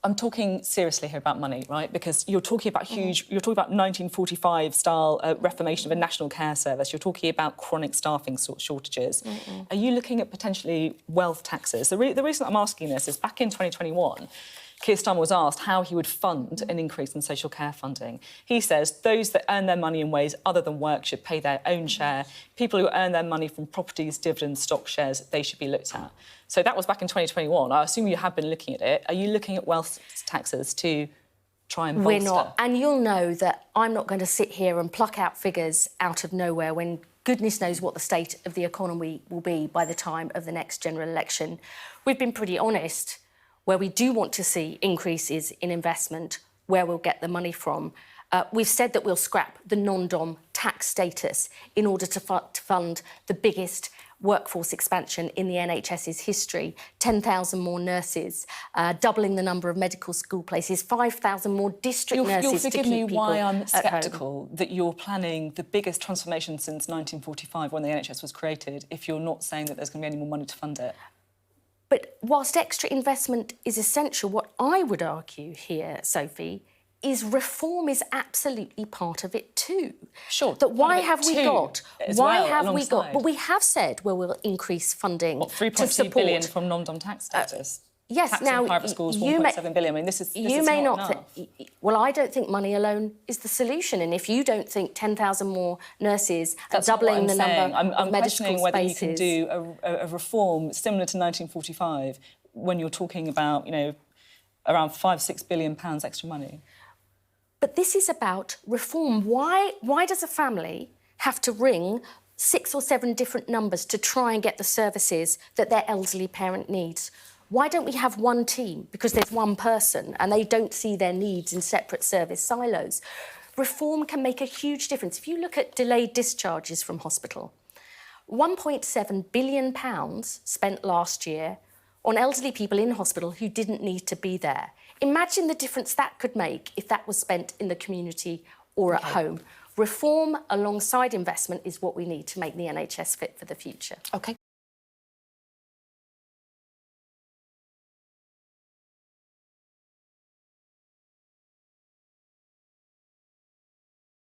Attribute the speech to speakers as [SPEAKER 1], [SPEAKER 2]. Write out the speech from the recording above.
[SPEAKER 1] I'm talking seriously here about money, right? Because you're talking about you're talking about 1945-style reformation of a national care service. You're talking about chronic staffing shortages. Are you looking at potentially wealth taxes? The reason I'm asking this is back in 2021, Keir Starmer was asked how he would fund an increase in social care funding. He says those that earn their money in ways other than work should pay their own share. People who earn their money from properties, dividends, stock shares, they should be looked at. So that was back in 2021. I assume you have been looking at it. Are you looking at wealth taxes to try and bolster?
[SPEAKER 2] We're not. And you'll know that I'm not going to sit here and pluck out figures out of nowhere when goodness knows what the state of the economy will be by the time of the next general election. We've been pretty honest where we do want to see increases in investment, where we'll get the money from. We've said that we'll scrap the non-dom tax status in order to fund the biggest workforce expansion in the NHS's history, 10,000 more nurses, doubling the number of medical school places, 5,000 more district nurses
[SPEAKER 1] You'll
[SPEAKER 2] to keep
[SPEAKER 1] forgive me
[SPEAKER 2] people
[SPEAKER 1] why I'm
[SPEAKER 2] at
[SPEAKER 1] sceptical that you're planning the biggest transformation since 1945 when the NHS was created if you're not saying that there's going to be any more money to fund it.
[SPEAKER 2] But whilst extra investment is essential, what I would argue here, Sophie, is reform is absolutely part of it too.
[SPEAKER 1] Sure.
[SPEAKER 2] That why have we got? But we have said where we'll increase funding to support.
[SPEAKER 1] 3.2 billion from non-dom tax status.
[SPEAKER 2] Yes,
[SPEAKER 1] Taxing
[SPEAKER 2] now
[SPEAKER 1] private schools, 1.7 billion. I mean, this is not enough.
[SPEAKER 2] Well, I don't think money alone is the solution, and if you don't think 10,000 more nurses and doubling the number of medical spaces...
[SPEAKER 1] I'm questioning whether you can do a reform similar to 1945 when you're talking about, you know, around £5-6 billion extra money.
[SPEAKER 2] But this is about reform. Why does a family have to ring 6 or 7 different numbers to try and get the services that their elderly parent needs? Why don't we have one team? Because there's one person and they don't see their needs in separate service silos. Reform can make a huge difference. If you look at delayed discharges from hospital, £1.7 billion spent last year on elderly people in hospital who didn't need to be there. Imagine the difference that could make if that was spent in the community or at home. Reform alongside investment is what we need to make the NHS fit for the future.
[SPEAKER 1] OK.